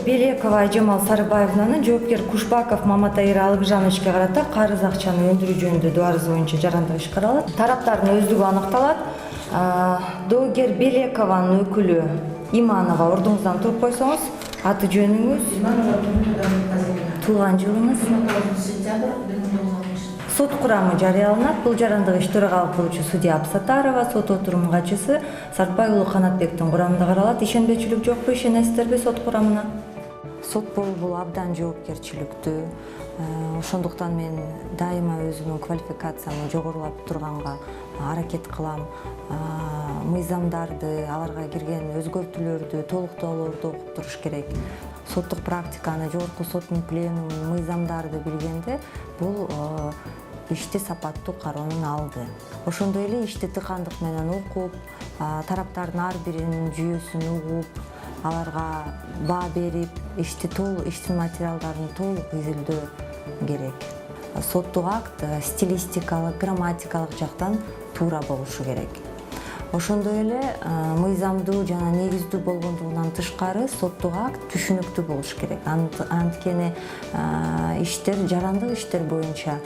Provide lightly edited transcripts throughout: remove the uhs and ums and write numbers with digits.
Белекова Айжамал Сарыбаевнаны жоопкер Кушбаков Маматайыр Алыкжановичке карата карыз акчаны өндүрүү жөнүндө доо арызы боюнча жарандык иш каралат. Тараптардын өздүгү аныкталат. Доогер Белекованын өкүлү Иманова, ордуңуздан туруп койсоңуз, аты жөнүңүз, туулган жылыңыз, сот курамы жарыяланат. Бул жарандык иш төрагалык кылуучу судья Абсатарова, сот отурумунун катчысы Сартбай уулу Канатбектин курамында каралат. Ишенбечилик жокпу, ишенесиздерби сот курамына? Сот бул абдан жоопкерчиликтүү. Ошондуктан мен дайыма өзүмдүн квалификациямды жогорулап турганга аракет кылам. Мыйзамдарды, аларга кирген өзгөртүүлөрдү, толуктоолорду окуп туруш керек. Соттук практиканы, жогорку соттун пленумун, мыйзамдарды билгенде бул ишти сапаттуу кароонун алды. Ошондой эле ишти тыкандык менен окуп, тараптардын ар биринин жүйөсүн угуп, аларга баа берип, иштин материалдарын толук изилдөө керек. Соттук акт стилистикалык, грамматикалык жактан туура болушу керек. Ошондой эле мыйзамдуу жана негиздүү болгондугунан тышкары соттук акт түшүнүктүү болуш керек. Анткени иштер, жарандык иштер боюнча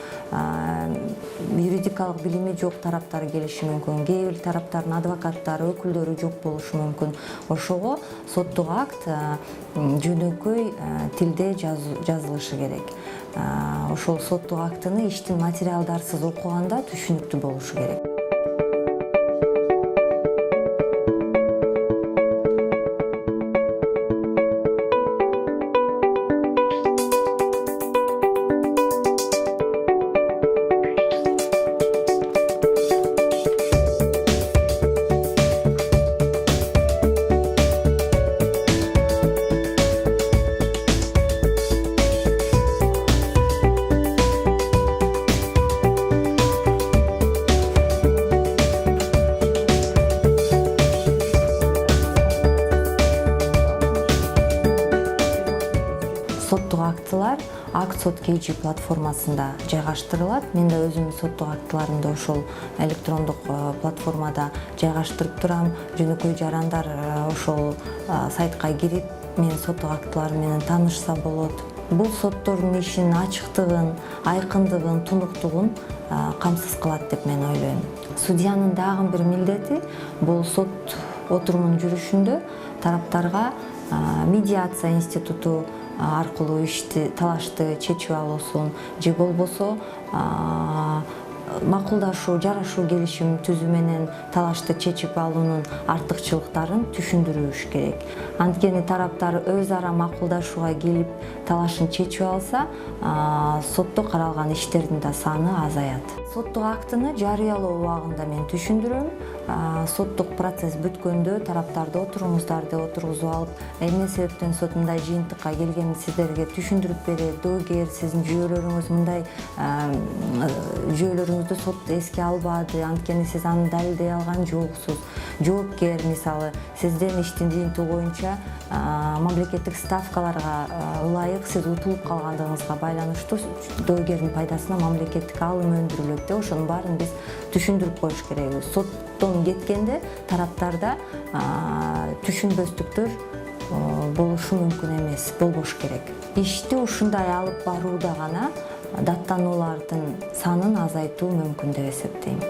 юридикалык билими жок тараптар келиши мүмкүн. Кээ бир тараптардын адвокаттары, өкүлдөрү жок болушу мүмкүн. Ошого соттук акт жөнөкөй тилде жазылышы керек. Ошол соттук актыны иштин материалдарсыз окуганда түшүнүктүү болушу керек. Соттук актылар Аксот KG платформасында жайгаштырылат. Мен да өзүмдүн соттук актыларымды ошол электрондук платформада жайгаштырып турам. Жөнөкөй жарандар ошол сайтка кирип, менин соттук актыларым менен таанышса болот. Бул соттордун ишинин ачыктыгын, айкындыгын, тунуктугун камсыз кылат деп мен ойлойм. Судьянын дагы бир милдети бул сот отурумунун жүрүшүндө тараптарга медиация институту аркылуу ишти, талашты чечип алуусун же болбосо макулдашуу, жарашуу келишим түзүү менен талашты чечип алуунун артыкчылыктарын түшүндүрүш керек. Анткени тараптар өз ара макулдашууга келип талашын чечип алса, сотто каралган иштердин да саны азаят. Соттук актыны жарыялоо убагында мен түшүндүрөм. Соттук процесс бүткөндө тараптарды отуруңуздарды отургузуп алып, эмне себептен сот мындай жыйынтыкка келгенин сиздерге түшүндүрүп берет. Доогер, сиздин жүйөлөрүңүз мындай жүйөлөрүңүздү сот эске албады, анткени сиз аны далилдей алган жоксуз. Жоопкер, мисалы, сизден иштин жыйынтыгы боюнча мамлекеттик ставкаларга ылайык сиз утулуп калгандыгыңызга байланыштуу доогердин пайдасына мамлекеттик алым өндүрүлөт. Ошонун баарын биз түшүндүрүп коюш керекбиз. Соттон кеткенде тараптарда түшүнбөстүктөр болушу мүмкүн эмес, болбош керек. Ишти ушундай алып барууда гана даттануулардын санын азайтуу мүмкүн деп эсептейм.